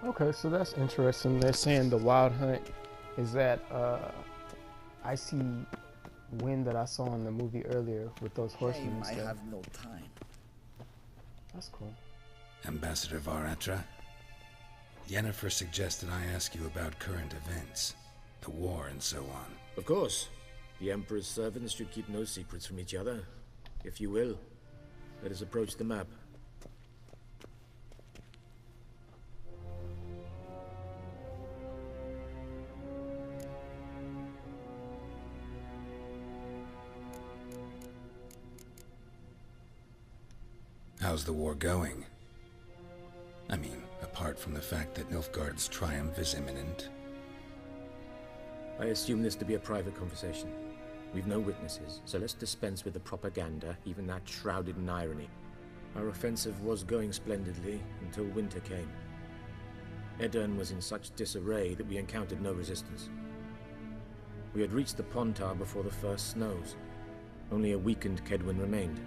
Okay, so that's interesting. They're saying the Wild Hunt is that icy wind that I saw in the movie earlier with those horsemen Shame and I stuff. have no time. That's cool. Ambassador Varatra, Yennefer suggested I ask you about current events, the war and so on. Of course. The Emperor's servants should keep no secrets from each other. If you will, let us approach the map. How's the war going? I mean, apart from the fact that Nilfgaard's triumph is imminent. I assume this to be a private conversation. We've no witnesses, so let's dispense with the propaganda, even that shrouded in irony. Our offensive was going splendidly until winter came. Edirn was in such disarray that we encountered no resistance. We had reached the Pontar before the first snows. Only a weakened Kedwin remained,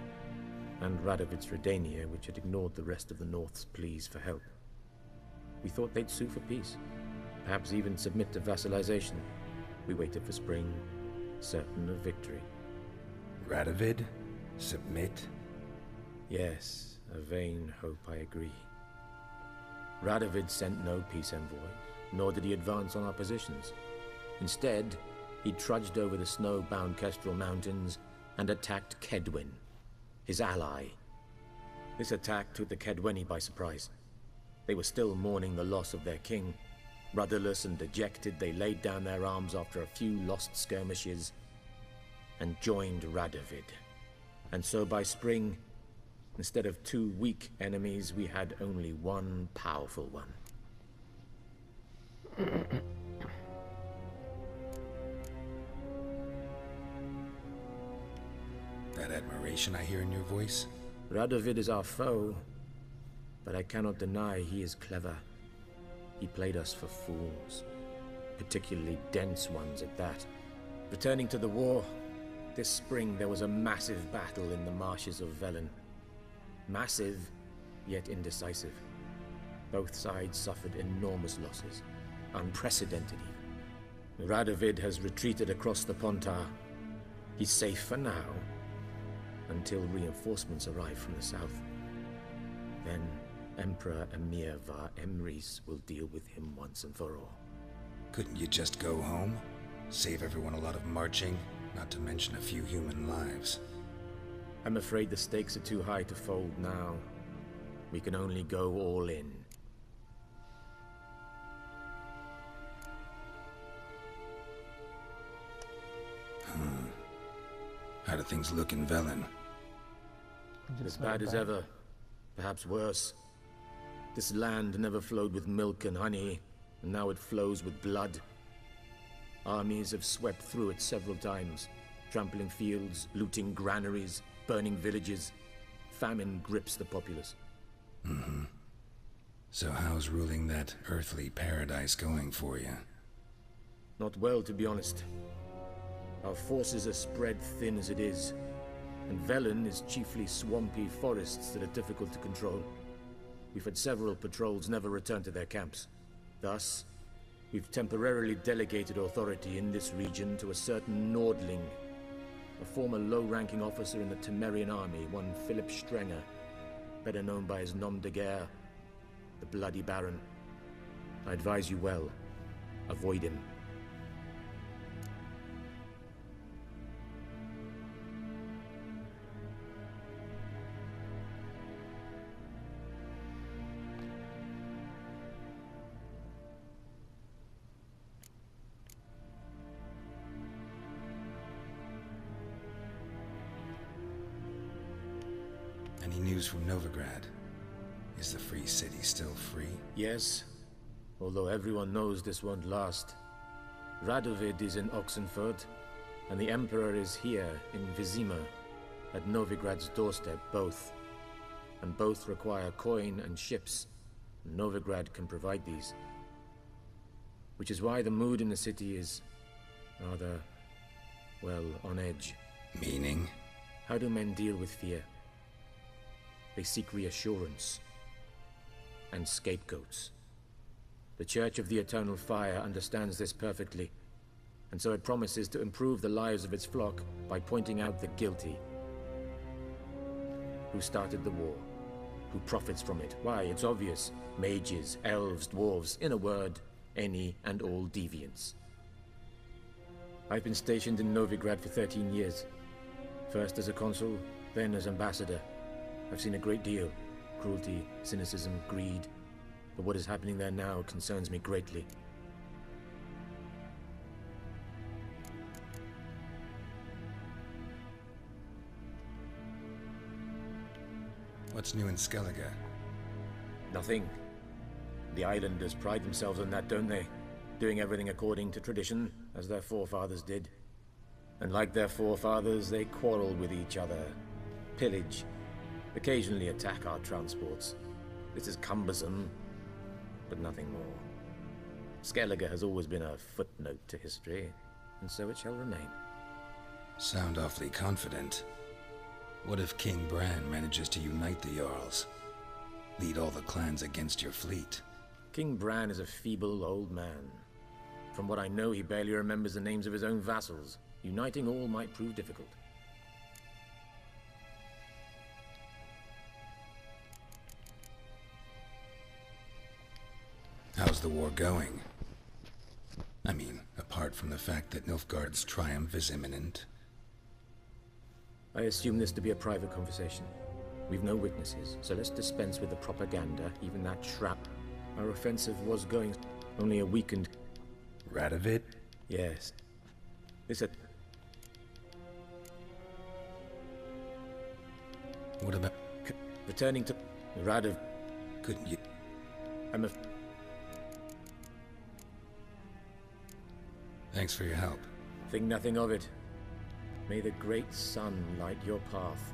and Radovid's Redania, which had ignored the rest of the North's pleas for help. We thought they'd sue for peace, perhaps even submit to vassalization. We waited for spring, certain of victory. Radovid? Submit? Yes, a vain hope, I agree. Radovid sent no peace envoys, nor did he advance on our positions. Instead, he trudged over the snow-bound Kestrel Mountains and attacked Kedwin, his ally. This attack took the Kedweni by surprise. They were still mourning the loss of their king. Rudderless and dejected, they laid down their arms after a few lost skirmishes and joined Radovid. And so by spring, instead of two weak enemies, we had only one powerful one. That admiration I hear in your voice? Radovid is our foe, but I cannot deny he is clever. He played us for fools, particularly dense ones at that. Returning to the war, this spring there was a massive battle in the marshes of Velen. Massive, yet indecisive. Both sides suffered enormous losses, unprecedented even. Radovid has retreated across the Pontar. He's safe for now, until reinforcements arrive from the south. Then Emperor Emir var Emrys will deal with him once and for all. Couldn't you just go home? Save everyone a lot of marching, not to mention a few human lives. I'm afraid the stakes are too high to fold now. We can only go all in. How do things look in Velen? As bad as ever, perhaps worse. This land never flowed with milk and honey, and now it flows with blood. Armies have swept through it several times, trampling fields, looting granaries, burning villages. Famine grips the populace. So how's ruling that earthly paradise going for you? Not well, to be honest. Our forces are spread thin as it is, and Velen is chiefly swampy forests that are difficult to control. We've had several patrols never return to their camps. Thus, we've temporarily delegated authority in this region to a certain Nordling, a former low-ranking officer in the Temerian army, one Philip Strenger, better known by his nom de guerre, the Bloody Baron. I advise you well. Avoid him. Any news from Novigrad? Is the Free City still free? Yes, although everyone knows this won't last. Radovid is in Oxenfurt, and the Emperor is here in Vizima, at Novigrad's doorstep, both. And both require coin and ships. Novigrad can provide these. Which is why the mood in the city is rather, well, on edge. Meaning? How do men deal with fear? They seek reassurance and scapegoats. The Church of the Eternal Fire understands this perfectly, and so it promises to improve the lives of its flock by pointing out the guilty. Who started the war? Who profits from it? Why, it's obvious. Mages, elves, dwarves, in a word, any and all deviants. I've been stationed in Novigrad for 13 years. First as a consul, then as ambassador. I've seen a great deal. Cruelty, cynicism, greed. But what is happening there now concerns me greatly. What's new in Skellige? Nothing. The islanders pride themselves on that, don't they? Doing everything according to tradition, as their forefathers did. And like their forefathers, they quarrel with each other, pillage, occasionally attack our transports. This is cumbersome, but nothing more. Skellige has always been a footnote to history, and so it shall remain. Sound awfully confident. What if King Bran manages to unite the Jarls? Lead all the clans against your fleet? King Bran is a feeble old man. From what I know, he barely remembers the names of his own vassals. Uniting all might prove difficult. How's the war going? I mean, apart from the fact that Nilfgaard's triumph is imminent. I assume this to be a private conversation. We've no witnesses, so let's dispense with the propaganda, even that shrap. Our offensive was going only a weakened... Radovid? Yes. Listen. What about... Returning to... Radov... Couldn't you... I'm a... Thanks for your help. Think nothing of it. May the great sun light your path.